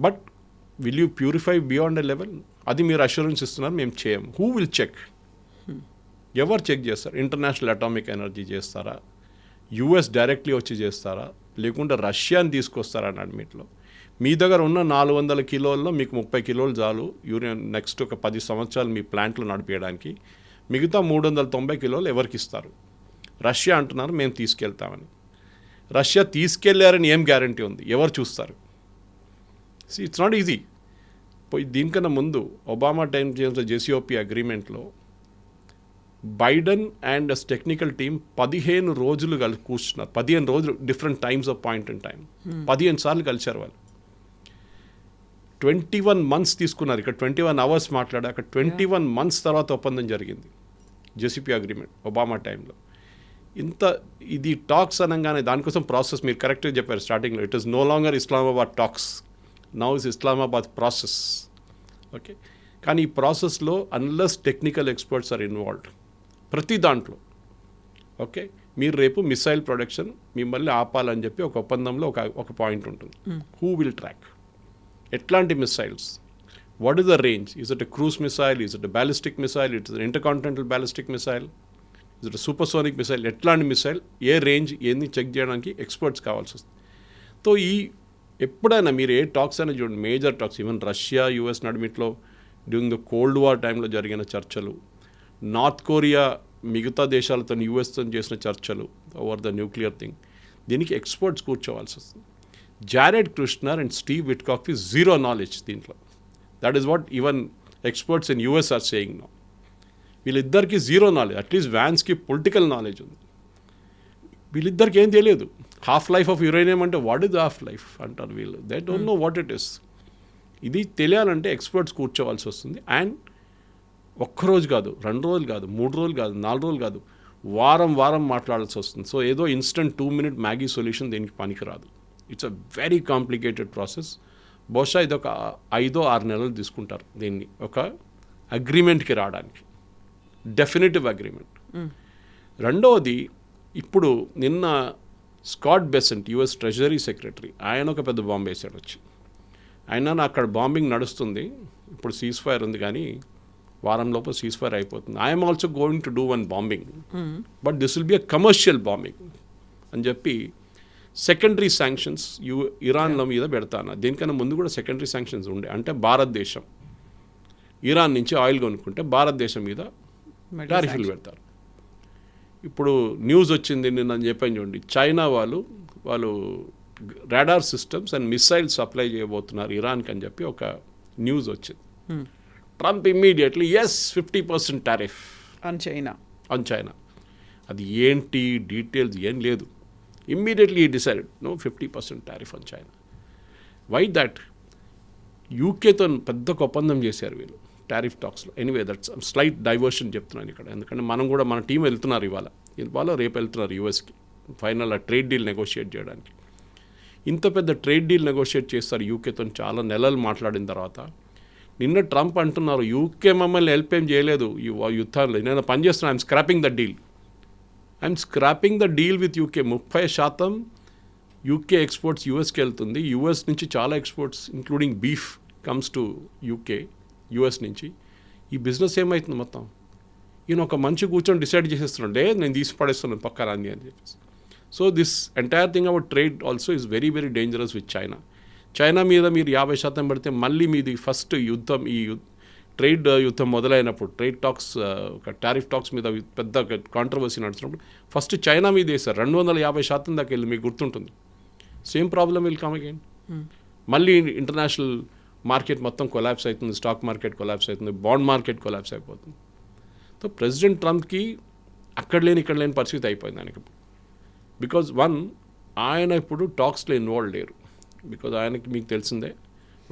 But will you purify beyond a level? అది మీరు అష్యూరెన్స్ ఇస్తున్నారు, మేము చేయము. Who will check? ఎవరు చెక్ చేస్తారు? ఇంటర్నేషనల్ అటామిక్ ఎనర్జీ చేస్తారా, యూఎస్ డైరెక్ట్లీ వచ్చి చేస్తారా, లేకుంటే రష్యాని తీసుకొస్తారా అడ్మిట్లో? మీ దగ్గర ఉన్న 400 కిలోల్లో మీకు 30 కిలోలు చాలు యూరియన్ నెక్స్ట్ ఒక 10 సంవత్సరాలు మీ ప్లాంట్లో నడిపేయడానికి, మిగతా 390 కిలోలు ఎవరికి ఇస్తారు? రష్యా అంటున్నారు మేము తీసుకెళ్తామని. రష్యా తీసుకెళ్లారని ఏం గ్యారంటీ ఉంది? ఎవరు చూస్తారు? It's not easy. దీనికన్నా ముందు ఒబామా టైం చేసిన జెసిఓపి అగ్రిమెంట్లో బైడెన్ అండ్ టెక్నికల్ టీమ్ 15 రోజులు కూర్చున్నారు. 15 రోజులు different times of point in time 15 సార్లు కలిశారు వాళ్ళు. 21 months తీసుకున్నారు. ఇక్కడ 21 hours మాట్లాడారు. అక్కడ 21 months తర్వాత ఒప్పందం జరిగింది, జెసిపి అగ్రిమెంట్ ఒబామా టైంలో. ఇది టాక్స్ అనగానే దానికోసం ప్రాసెస్ మీరు కరెక్ట్గా చెప్పారు స్టార్టింగ్లో. It is no longer Islamabad talks, now is Islamabad process. Okay, కానీ ఈ ప్రాసెస్లో unless technical experts are involved ప్రతి దాంట్లో. ఓకే, మీరు రేపు మిసైల్ ప్రొడక్షన్ మిమ్మల్ని ఆపాలని చెప్పి ఒక ఒప్పందంలో ఒక పాయింట్ ఉంటుంది. హూ విల్ ట్రాక్ ఎట్లాంటి missiles, what is the range, is it a cruise missile, is it a ballistic missile, it is intercontinental ballistic missile, is it supersonic missile, ఎట్లాంటి మిసైల్, ఏ రేంజ్ ఏంది చెక్ చేయడానికి experts కావాల్సి వస్తుంది. So ఎప్పుడైనా మీరు ఏ టాక్స్ అయినా చూడండి, major talks, even Russia US నడిమిట్లో during the cold war time జరిగిన చర్చలు, నార్త్ కొరియా మిగతా దేశాలతో యుఎస్తో చేసిన చర్చలు ఓవర్ ద న్యూక్లియర్ థింగ్, దీనికి ఎక్స్పర్ట్స్ కూర్చోవాల్సి వస్తుంది. Jared Kushner and Steve Witkoff is zero knowledge దీంట్లో. That is what even experts in US are saying now. వీళ్ళిద్దరికి జీరో నాలెడ్జ్. అట్లీస్ట్ వ్యాన్స్కి పొలిటికల్ నాలెడ్జ్ ఉంది, వీళ్ళిద్దరికి ఏం తెలియదు. హాఫ్ లైఫ్ ఆఫ్ యురేనియం అంటే వాట్ ఈజ్ హాఫ్ లైఫ్ అంటారు వీళ్ళు. They don't know what it is. ఇది తెలియాలంటే ఎక్స్పర్ట్స్ కూర్చోవాల్సి వస్తుంది. అండ్ ఒక్కరోజు కాదు, 2 రోజులు కాదు, 3 రోజులు కాదు, 4 రోజులు కాదు, వారం మాట్లాడాల్సి వస్తుంది. సో ఏదో ఇన్స్టెంట్ 2-minute మ్యాగీ సొల్యూషన్ దీనికి పనికిరాదు. It's a very complicated process. బహుశా ఇది ఒక 5-6 నెలలు తీసుకుంటారు దీన్ని ఒక అగ్రిమెంట్కి రావడానికి, డెఫినెటివ్ అగ్రిమెంట్. రెండవది, ఇప్పుడు నిన్న Scott Besant US treasury secretary, ఆయన ఒక పెద్ద బాంబు వేసాడు వచ్చి. ఆయన అక్కడ బాంబింగ్ నడుస్తుంది, ఇప్పుడు సీజ్ఫైర్ ఉంది కానీ వారంలోపు సీజ్ఫైర్ అయిపోతుంది. I'm also going to do one bombing, but this will be a commercial bombing అని చెప్పి సెకండరీ శాంక్షన్స్ ఇరాన్ల మీద పెడతాను. దీనికన్నా ముందు కూడా సెకండరీ శాంక్షన్స్ ఉండే, అంటే భారతదేశం ఇరాన్ నుంచి ఆయిల్ కొనుక్కుంటే భారతదేశం మీద టారిఫ్లు పెడతారు. ఇప్పుడు న్యూస్ వచ్చింది నిన్న చెప్పాను చూడండి, చైనా వాళ్ళు radar systems and missiles supply చేయబోతున్నారు ఇరాన్కి అని చెప్పి ఒక న్యూస్ వచ్చింది. Trump immediately 50% tariff on China. అది ఏంటి డీటెయిల్స్ ఏం లేదు. Immediately he decided, no, 50% tariff on China. Why that? యూకేతో పెద్ద ఒప్పందం చేశారు వీళ్ళు టారిఫ్ టాక్స్లో. ఎనీవే దట్స్ స్లైట్ డైవర్షన్ చెప్తున్నాను ఇక్కడ, ఎందుకంటే మన టీం వెళ్తున్నారు ఇవాళ రేపు వెళ్తున్నారు యూఎస్కి ఫైనల్ ట్రేడ్ డీల్ నెగోషియేట్ చేయడానికి. ఇంత పెద్ద ట్రేడ్ డీల్ నెగోషియేట్ చేస్తారు యూకేతో చాలా నెలలు మాట్లాడిన తర్వాత. నిన్న ట్రంప్ అంటున్నారు యూకే మమ్మల్ని హెల్ప్ ఏం చేయలేదు ఈ యుద్ధాల్లో, నేను పనిచేస్తున్నాను, I'm scrapping the deal with UK. 30% UK exports యూఎస్కి వెళ్తుంది. యూఎస్ నుంచి చాలా exports including beef comes to UK, US నుంచి. ఈ బిజినెస్ ఏమవుతుంది మొత్తం? ఈయన ఒక మంచి కూర్చొని డిసైడ్ చేసేస్తున్నాడు, నేను తీసి పడేస్తున్నాను పక్క రాంది అని చెప్పేసి. So this entire thing about trade also is very very dangerous with China మీద మీరు 50% పెడితే మళ్ళీ మీది ఫస్ట్ యుద్ధం, ట్రేడ్ యుద్ధం మొదలైనప్పుడు ట్రేడ్ టాక్స్ ఒక టారిఫ్ టాక్స్ మీద పెద్ద కాంట్రవర్సీ నడుస్తున్నప్పుడు ఫస్ట్ చైనా మీద వేశారు. 250% దాకా వెళ్ళి మీకు గుర్తుంటుంది. Same problem will come again. మళ్ళీ ఇంటర్నేషనల్ మార్కెట్ మొత్తం కొలాప్స్ అవుతుంది, స్టాక్ మార్కెట్ కొలాప్స్ అవుతుంది, బాండ్ మార్కెట్ కొలాప్స్ అయిపోతుంది. సో ప్రెసిడెంట్ ట్రంప్కి అక్కడ లేని పరిస్థితి అయిపోయింది ఆయనకి. బికాజ్ ఆయన ఇప్పుడు టాక్స్లో ఇన్వాల్వ్ లేరు. బికాజ్ ఆయనకి మీకు తెలిసిందే,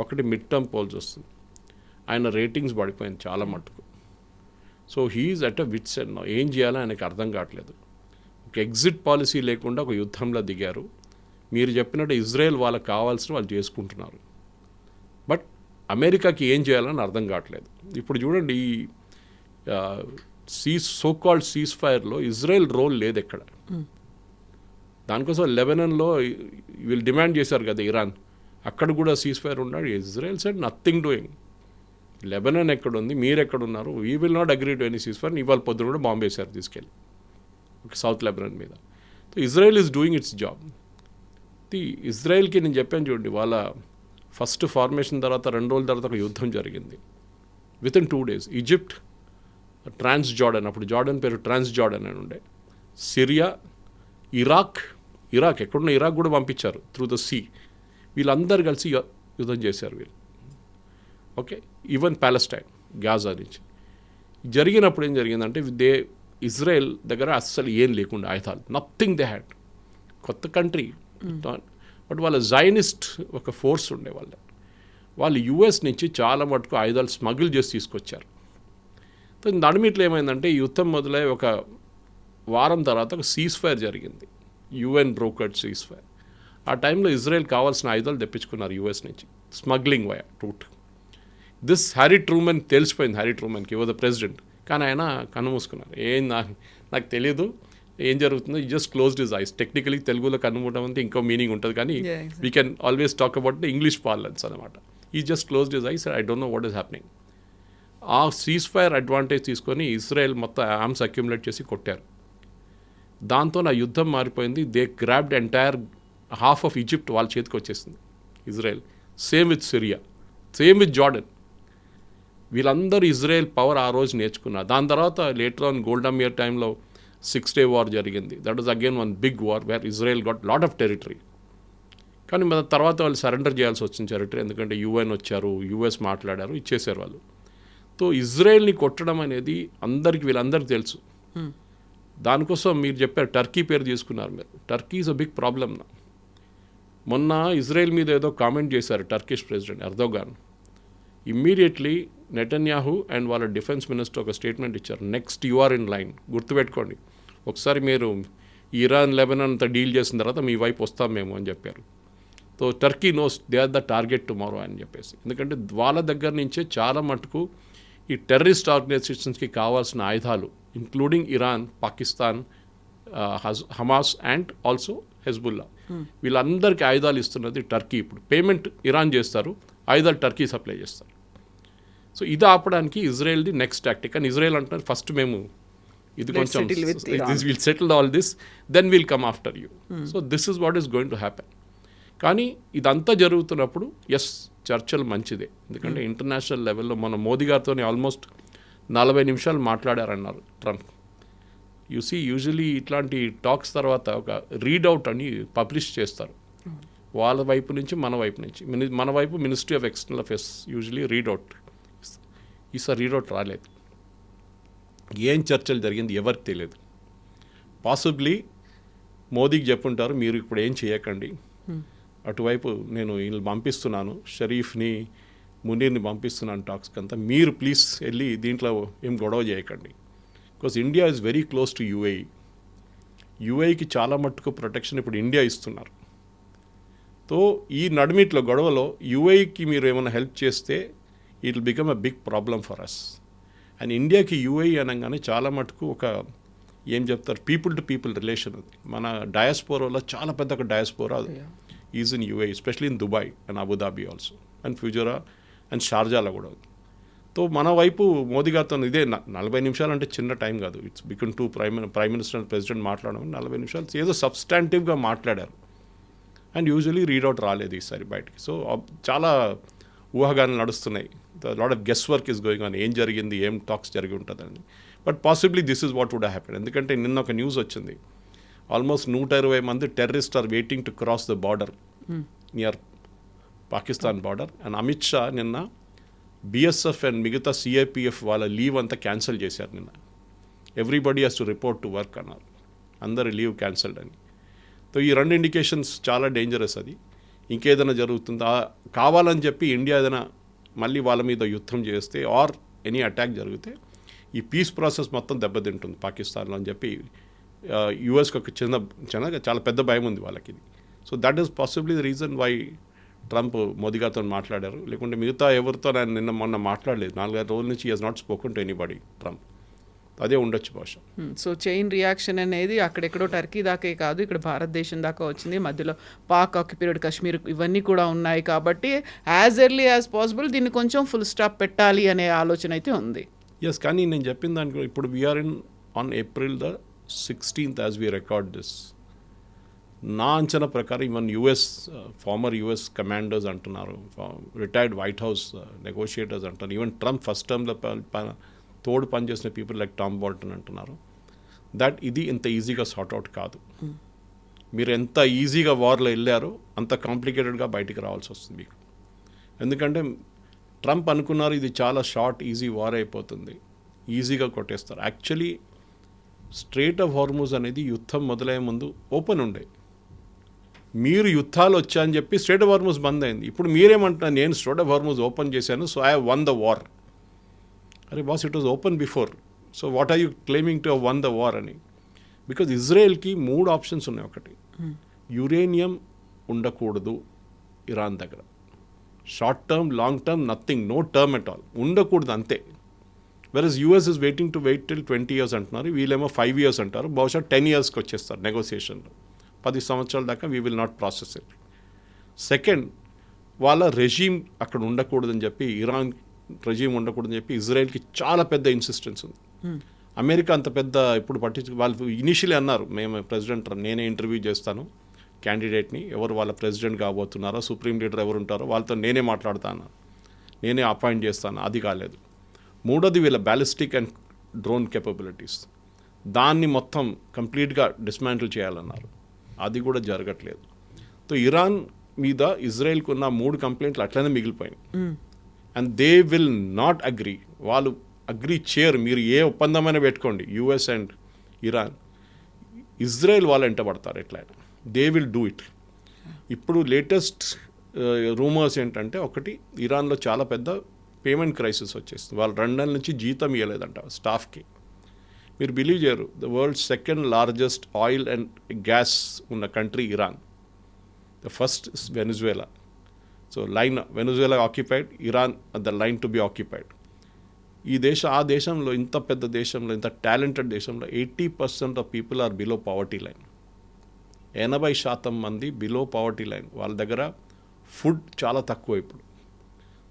ఒకటి మిడ్ టర్మ్ పోల్స్ వస్తుంది, ఆయన రేటింగ్స్ పడిపోయింది చాలా మట్టుకు. So he is at a wits' end. ఏం చేయాలో ఆయనకి అర్థం కావట్లేదు. ఒక ఎగ్జిట్ పాలసీ లేకుండా ఒక యుద్ధంలో దిగారు. మీరు చెప్పినట్టు ఇజ్రాయెల్ వాళ్ళకి కావాల్సిన వాళ్ళు చేసుకుంటున్నారు, బట్ అమెరికాకి ఏం చేయాలని అర్థం కావట్లేదు. ఇప్పుడు చూడండి, ఈ సోకాల్డ్ సీజ్ఫైర్లో ఇజ్రాయెల్ రోల్ లేదు ఎక్కడ. దానికోసం లెబనాన్లో వీళ్ళు డిమాండ్ చేశారు కదా ఇరాన్, అక్కడ కూడా సీజ్ఫైర్ ఉన్నాడు. Israel side nothing doing. Lebanon ఎక్కడుంది, మీరు ఎక్కడున్నారు? We will not agree to any ceasefire. ఇవాళ పొద్దున కూడా బాంబు వేశారు తీసుకెళ్ళి సౌత్ లెబనాన్ మీద. So Israel is doing its job. ఇజ్రాయెల్కి నేను చెప్పాను చూడండి, వాళ్ళ ఫస్ట్ ఫార్మేషన్ తర్వాత 2 రోజుల తర్వాత ఒక యుద్ధం జరిగింది. వితిన్ 2 days ఈజిప్ట్, ట్రాన్స్ జార్డన్, అప్పుడు జార్డన్ పేరు ట్రాన్స్ జార్డన్ అని ఉండే, సిరియా, ఇరాక్ ఎక్కడున్న ఇరాక్ కూడా పంపించారు త్రూ ద సీ. వీళ్ళందరూ కలిసి యుద్ధం చేశారు వీళ్ళు. ఓకే, ఈవెన్ ప్యాలెస్టైన్, గాజా నుంచి జరిగినప్పుడు ఏం జరిగిందంటే ఇజ్రాయెల్ దగ్గర అస్సలు ఏం లేకుండా ఆయుధాలు, నథింగ్ దే హ్యాడ్. కొత్త కంట్రీ, బట్ వాళ్ళ జైనిస్ట్ ఒక ఫోర్స్ ఉండే వాళ్ళు యుఎస్ నుంచి చాలా మటుకు ఆయుధాలు స్మగుల్ చేసి తీసుకొచ్చారు. నడిమిట్లో ఏమైందంటే ఈ యుద్ధం మొదలై ఒక వారం తర్వాత ఒక సీజ్ఫైర్ జరిగింది, యుఎన్ బ్రోకర్డ్ సీజ్ఫైర్. ఆ టైంలో ఇజ్రాయెల్ కావాల్సిన ఆయుధాలు తెప్పించుకున్నారు యుఎస్ నుంచి, smuggling via route. This Harry Truman తెలిసిపోయింది, హ్యారీ ట్రూమన్కి వాజ్ ద ప్రెసిడెంట్. కానీ ఆయన కన్నుమూసుకున్నారు, ఏం నాకు తెలియదు ఏం జరుగుతుందో. He just closed his eyes. Technically తెలుగులో కన్నుమూయడం అంటే ఇంకో మీనింగ్ ఉంటుంది, కానీ we can always talk about the English parlance అనమాట. He just closed his eyes, I don't know what is happening. ఆ సీజ్ఫైర్ అడ్వాంటేజ్ తీసుకొని ఇజ్రాయెల్ మొత్తం ఆర్మ్స్ అక్యుములేట్ చేసి కొట్టారు. దాంతో నా యుద్ధం మారిపోయింది. They grabbed entire half of Egypt వాళ్ళ చేతికి వచ్చేసింది Israel. Same with Syria, same with Jordan. వీళ్ళందరూ ఇజ్రాయెల్ పవర్ ఆ రోజు నేర్చుకున్నారు. దాని తర్వాత లేటర్ ఆన్ గోల్డన్ ఇయర్ టైంలో 6 Day వార్ జరిగింది. That was again one big war where Israel got lot of territory. కానీ మన తర్వాత వాళ్ళు సరెండర్ చేయాల్సి వచ్చింది టెరిటరీ, ఎందుకంటే యుఎన్ వచ్చారు, యుఎస్ మాట్లాడారు, ఇచ్చేసారు వాళ్ళు. సో ఇజ్రాయెల్ని కొట్టడం అనేది వీళ్ళందరికీ తెలుసు. దానికోసం మీరు చెప్పారు టర్కీ పేరు తీసుకున్నారు మీరు. Turkey is a big problem. మొన్న ఇజ్రాయెల్ మీద ఏదో కామెంట్ చేశారు Turkish president Erdogan. Immediately Netanyahu and వాళ్ళ డిఫెన్స్ మినిస్టర్ ఒక స్టేట్మెంట్ ఇచ్చారు, next you are in line. గుర్తుపెట్టుకోండి, ఒకసారి మీరు ఇరాన్ లెబనాన్ అంతా డీల్ చేసిన తర్వాత మీ వైపు వస్తాం మేము అని చెప్పారు. So Turkey knows they are the target tomorrow అని చెప్పేసి. ఎందుకంటే వాళ్ళ దగ్గర నుంచే చాలా మటుకు ఈ టెర్రరిస్ట్ ఆర్గనైజేషన్స్కి కావాల్సిన ఆయుధాలు, including Iran, Pakistan, Hamas and also Hezbollah, వీళ్ళందరికీ ఆయుధాలు ఇస్తున్నది టర్కీ. ఇప్పుడు పేమెంట్ ఇరాన్ చేస్తారు, ఆయుధాలు టర్కీ సప్లై చేస్తారు. సో ఇది ఆపడానికి ఇజ్రాయెల్ది నెక్స్ట్ టాక్టిక్. అని ఇజ్రాయెల్ అంటున్నారు, ఫస్ట్ మేము ఇది కొంచెం will settle all this, then will come after you. So this is what is going to happen. కానీ ఇదంతా జరుగుతున్నప్పుడు చర్చలు మంచిదే, ఎందుకంటే ఇంటర్నేషనల్ లెవెల్లో మన మోదీ గారితో ఆల్మోస్ట్ 40 నిమిషాలు మాట్లాడారన్నారు ట్రంప్. యూజువలీ ఇట్లాంటి టాక్స్ తర్వాత ఒక రీడౌట్ అని పబ్లిష్ చేస్తారు, వాళ్ళ వైపు నుంచి మన వైపు నుంచి. మన వైపు ministry of external affairs usually read out. ఈసారి రీడౌట్ రాలేదు. ఏం చర్చలు జరిగింది ఎవరికి తెలియదు. పాసిబ్లీ మోదీకి చెప్పుంటారు, మీరు ఇప్పుడు ఏం చేయకండి, అటువైపు నేను వీళ్ళు పంపిస్తున్నాను, షరీఫ్ని మునీర్ని పంపిస్తున్నాను టాక్స్కి అంతా, మీరు ప్లీజ్ వెళ్ళి దీంట్లో ఏం గొడవ చేయకండి. Because India is very close to UAE. యూఏఈకి చాలా మట్టుకు ప్రొటెక్షన్ ఇప్పుడు ఇండియా ఇస్తున్నారు. సో ఈ నడిమిట్లో గొడవలో యూఏఈకి మీరు ఏమైనా హెల్ప్ చేస్తే it will become a big problem for us. And ఇండియాకి యూఏఈ అనగానే చాలా మటుకు ఒక ఏం చెప్తారు, పీపుల్ టు పీపుల్ రిలేషన్ ఉంది. మన డయాస్పోరాలో చాలా పెద్ద ఒక diaspora is in UAE, especially in Dubai and Abu Dhabi also, and Fujairah and షార్జాలో కూడా ఉంది. సో మన వైపు మోదీ గారితో ఇదే 40 నిమిషాలు అంటే చిన్న టైం కాదు. It's become to prime minister and president మాట్లాడడం 40 నిమిషాలు ఏదో సబ్స్టాంటివ్గా మాట్లాడారు. అండ్ యూజువలీ రీడౌట్ రాలేదు ఈసారి బయటికి. సో చాలా ఊహాగానాలు నడుస్తున్నాయి. Lot of guess work is going on, ఏం జరిగింది, ఏం టాక్స్ జరిగి ఉంటుందని. But possibly this is what would happen. ఎందుకంటే నిన్న ఒక న్యూస్ వచ్చింది, ఆల్మోస్ట్ 120 మంది terrorist are waiting to cross the border near Pakistan border. And Amit Shah నిన్న బిఎస్ఎఫ్ అండ్ మిగతా సిఐపిఎఫ్ వాళ్ళ లీవ్ అంతా క్యాన్సిల్ చేశారు నిన్న. Everybody has to report to work అన్నారు, అందరి లీవ్ క్యాన్సిల్డ్ అని. సో ఈ 2 ఇండికేషన్స్ చాలా డేంజరస్. అది ఇంకేదైనా జరుగుతుందా, కావాలని చెప్పి ఇండియా ఏదైనా మళ్ళీ వాళ్ళ మీద యుద్ధం చేస్తే ఆర్ ఎనీ అటాక్ జరిగితే ఈ పీస్ ప్రాసెస్ మొత్తం దెబ్బతింటుంది పాకిస్తాన్లో అని చెప్పి యూఎస్కి ఒక చాలా పెద్ద భయం ఉంది వాళ్ళకి. So that is possibly the reason why Trump Modi గారితో మాట్లాడారు. లేకుంటే మిగతా ఎవరితో ఆయన మొన్న మాట్లాడలేదు. 4-5 రోజుల నుంచి he has not spoken to anybody Trump. అదే ఉండొచ్చు బహుశా. సో చైన్ రియాక్షన్ అనేది అక్కడెక్కడో టర్కీ దాకే కాదు, ఇక్కడ భారతదేశం దాకా వచ్చింది. మధ్యలో పాక్ ఆక్యుపైడ్ కశ్మీర్ ఇవన్నీ కూడా ఉన్నాయి. కాబట్టి యాజ్ ఎర్లీ యాజ్ పాసిబుల్ దీన్ని కొంచెం ఫుల్ స్టాప్ పెట్టాలి అనే ఆలోచన అయితే ఉంది. ఎస్, కానీ నేను చెప్పిన దానికి ఇప్పుడు we are in on April 16th as we record this. నా అంచనా ప్రకారం ఈవెన్ ఫార్మర్ యుఎస్ కమాండర్స్ అంటున్నారు, రిటైర్డ్ వైట్ హౌస్ నెగోషియేటర్స్ అంటున్నారు, ఈవెన్ ట్రంప్ ఫస్ట్ టర్మ్లో తోడు పనిచేసిన పీపుల్ లైక్ టామ్ బాల్టన్ అంటున్నారు దట్ ఇది ఇంత ఈజీగా సార్ట్అవుట్ కాదు. మీరు ఎంత ఈజీగా వార్లో వెళ్ళారో అంత కాంప్లికేటెడ్గా బయటికి రావాల్సి వస్తుంది మీకు. ఎందుకంటే ట్రంప్ అనుకున్నారు ఇది చాలా షార్ట్ ఈజీ వార్ అయిపోతుంది, ఈజీగా కొట్టేస్తారు. యాక్చువల్లీ స్ట్రేట్ ఆఫ్ హార్మూజ్ అనేది యుద్ధం మొదలయ్యే ముందు ఓపెన్ ఉండే. మీరు యుద్ధాలు వచ్చాయని చెప్పి స్ట్రేట్ ఆఫ్ హార్మూజ్ బంద్ అయింది. ఇప్పుడు మీరేమంటున్నారు, నేను స్ట్రేట్ ఆఫ్ హార్మూజ్ ఓపెన్ చేశాను, so I have won the war. అరే boss, it was open before, so what are you claiming to won the war అని? బికాజ్ ఇజ్రాయెల్కి 3 ఆప్షన్స్ ఉన్నాయి. ఒకటి, యురేనియం ఉండకూడదు ఇరాన్ దగ్గర, short term, long term, nothing, no term at all, ఉండకూడదు అంతే. Versus US is waiting to wait till 20 years అంటున్నారు, వీళ్ళేమో 5 years అంటారు, బహుశా 10 yearsకి వచ్చేస్తారు నెగోసియేషన్లో. 10 సంవత్సరాల దాకా we will not process it. Second, వాళ్ళ రెజీమ్ అక్కడ ఉండకూడదని చెప్పి, ఇరాన్ రెజీమ్ ఉండకూడదని చెప్పి ఇజ్రాయెల్కి చాలా పెద్ద ఇన్సిస్టెన్స్ ఉంది. అమెరికా అంత పెద్ద ఇప్పుడు వాళ్ళు ఇనిషియలీ అన్నారు, మేము ప్రెసిడెంట్ నేనే ఇంటర్వ్యూ చేస్తాను క్యాండిడేట్ని, ఎవరు వాళ్ళ ప్రెసిడెంట్ కాబోతున్నారో, సుప్రీం లీడర్ ఎవరు ఉంటారో వాళ్ళతో నేనే మాట్లాడతాను, నేనే అపాయింట్ చేస్తాను. అది కాలేదు. మూడోది, వీళ్ళ బ్యాలిస్టిక్ అండ్ డ్రోన్ కేపబిలిటీస్, దాన్ని మొత్తం కంప్లీట్గా డిస్మాంటిల్ చేయాలన్నారు. అది కూడా జరగట్లేదు. సో ఇరాన్ మీద ఇజ్రాయెల్కి ఉన్న 3 కంప్లైంట్లు అట్లనే మిగిలిపోయినాయి. And they will not agree, వాళ్ళు అగ్రీ చేయరు. మీరు ఏ ఒప్పందమైనా పెట్టుకోండి, యూఎస్ అండ్ ఇరాన్, ఇజ్రాయెల్ వాళ్ళు వెంట పడతారు ఎట్లయినా, దే విల్ డూ ఇట్. ఇప్పుడు లేటెస్ట్ రూమర్స్ ఏంటంటే, ఒకటి, ఇరాన్లో చాలా పెద్ద పేమెంట్ క్రైసిస్ వచ్చేస్తుంది. వాళ్ళు 2 నెలల నుంచి జీతం ఇవ్వలేదంట స్టాఫ్కి. మీరు బిలీవ్ చేయరు, the world second largest oil and gas ఉన్న country Iran. The first is Venezuela. So line Venezuela occupied, Iran the line to be occupied. ఆ దేశంలో, ఇంత పెద్ద దేశంలో, ఇంత టాలెంటెడ్ దేశంలో 80% of people are below poverty line. 80% మంది బిలో పావర్టీ లైన్. వాళ్ళ దగ్గర ఫుడ్ చాలా తక్కువ ఇప్పుడు.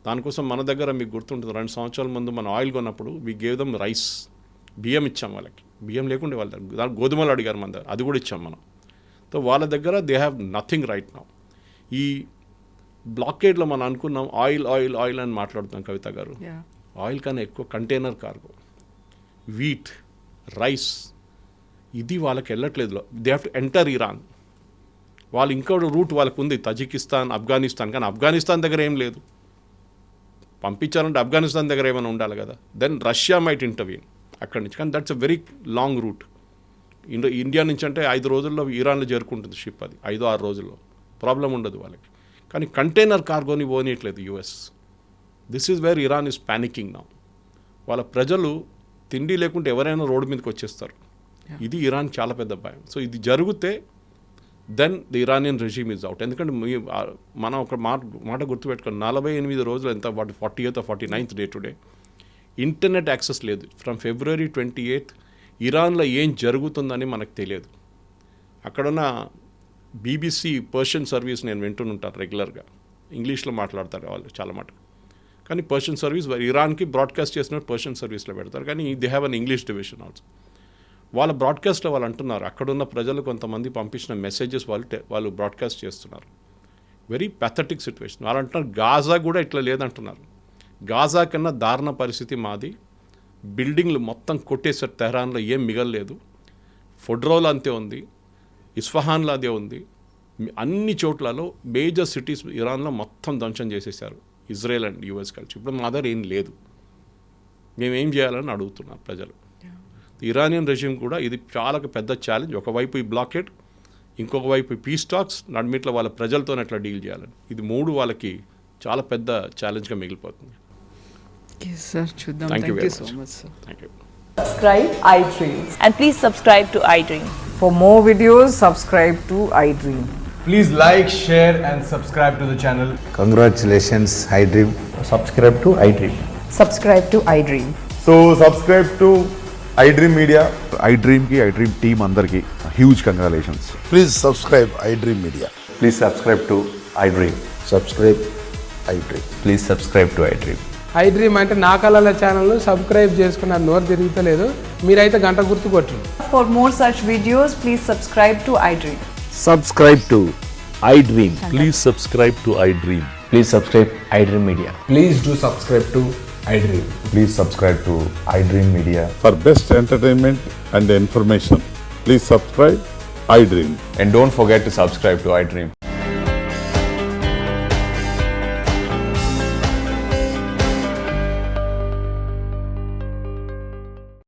దానికోసం మన దగ్గర మీకు గుర్తుంటుంది, 2 సంవత్సరాల ముందు మనం ఆయిల్ కొన్నప్పుడు వీ గేవ్ దమ్ రైస్, బియ్యం ఇచ్చాం వాళ్ళకి. బియ్యం లేకుండే వాళ్ళ దగ్గర, దానికి గోధుమలు అడిగారు మన దగ్గర, అది కూడా ఇచ్చాం మనం. సో వాళ్ళ దగ్గర they have nothing right now. ఈ బ్లాకేడ్లో మనం అనుకున్నాం ఆయిల్ ఆయిల్ ఆయిల్ అని మాట్లాడుతున్నాం కవిత గారు. ఆయిల్ కన్నా ఎక్కువ కంటైనర్ కార్గో, వీట్, రైస్, ఇది వాళ్ళకి వెళ్ళట్లేదు. They have to enter Iran. వాళ్ళు ఇంకో రూట్ వాళ్ళకు ఉంది, తజికిస్తాన్, ఆఫ్ఘనిస్తాన్. కానీ ఆఫ్ఘనిస్తాన్ దగ్గర ఏం లేదు. పంపించాలంటే ఆఫ్ఘనిస్తాన్ దగ్గర ఏమైనా ఉండాలి కదా. దెన్ రష్యా మైట్ ఇంటర్వ్యూన్ అక్కడి నుంచి. కానీ that's a very long route. India నుంచి అంటే 5 రోజుల్లో ఇరాన్లో చేరుకుంటుంది షిప్. అది 5-6 రోజుల్లో ప్రాబ్లం ఉండదు వాళ్ళకి. కానీ కంటైనర్ కార్గోని పోనీయట్లేదు US. This is where Iran is panicking now. వాళ్ళ ప్రజలు తిండి లేకుంటే ఎవరైనా రోడ్డు మీదకి వచ్చేస్తారు. ఇది ఇరాన్ చాలా పెద్ద భయం. సో ఇది జరిగితే then the Iranian regime is out. ఎందుకంటే మనం ఒక మాట గుర్తుపెట్టుకోండి, 48 రోజులు ఎంత, 40th or 49th day today internet access లేదు. ఫ్రమ్ February 28th ఇరాన్లో ఏం జరుగుతుందని మనకు తెలియదు. అక్కడున్న BBC పర్షియన్ సర్వీస్ నేను వింటుంటాను రెగ్యులర్గా, ఇంగ్లీష్లో మాట్లాడతారు వాళ్ళు చాలా మాట. కానీ పర్షియన్ సర్వీస్ ఇరాన్కి బ్రాడ్కాస్ట్ చేసినట్టు పర్షియన్ సర్వీస్లో పెడతారు. కానీ they have an English division also. వాళ్ళ బ్రాడ్కాస్ట్లో వాళ్ళు అంటున్నారు, అక్కడున్న ప్రజలు కొంతమంది పంపించిన మెసేజెస్ వాళ్ళు బ్రాడ్కాస్ట్ చేస్తున్నారు. Very pathetic situation. వాళ్ళు అంటున్నారు గాజా కూడా ఇట్లా లేదంటున్నారు. గాజా కన్నా దారుణ పరిస్థితి మాది. బిల్డింగ్లు మొత్తం కొట్టేసారు. తెహరాన్లో ఏం మిగలలేదు. ఫొడ్రోలో అంతే ఉంది, ఇస్ఫహాన్లో అదే ఉంది. అన్ని చోట్లలో మేజర్ సిటీస్ ఇరాన్లో మొత్తం ధ్వంసం చేసేసారు ఇజ్రాయెల్ అండ్ యూఎస్ కలిసి. ఇప్పుడు మా దగ్గర ఏం లేదు, మేమేం చేయాలని అడుగుతున్నారు ప్రజలు. ఇరానియన్ రెజ్యూమ్ కూడా ఇది చాలా పెద్ద ఛాలెంజ్. ఒకవైపు ఈ బ్లాకెట్, ఇంకొక వైపు పీస్ టాక్స్, నడిమిట్లో వాళ్ళ ప్రజలతో ఎట్లా డీల్ చేయాలని, ఇది 3 వాళ్ళకి చాలా పెద్ద ఛాలెంజ్గా మిగిలిపోతుంది. సార్ చూద్దాం. Thank you so much sir. Thank you. Subscribe iDream and please subscribe to iDream. For more videos, subscribe to iDream. Please like, share and subscribe to the channel. Congratulations, iDream. Subscribe to iDream. Subscribe to iDream. So subscribe to iDream Media. iDream ki iDream team andarki huge congratulations. Please subscribe iDream Media. Please subscribe to iDream. Subscribe iDream. Please subscribe to iDream. iDream అంటే నా కళల channel subscribe చేసుకున్న నోరు తిరుగుతలేదు, మీరైతే గంట గుర్తు కొట్టండి. For more such videos, please subscribe to iDream. Subscribe to iDream. Please subscribe to iDream. Please subscribe iDream Media. Please do subscribe to iDream. Please subscribe to iDream Media. For best entertainment and information, please subscribe iDream. And don't forget to subscribe to iDream.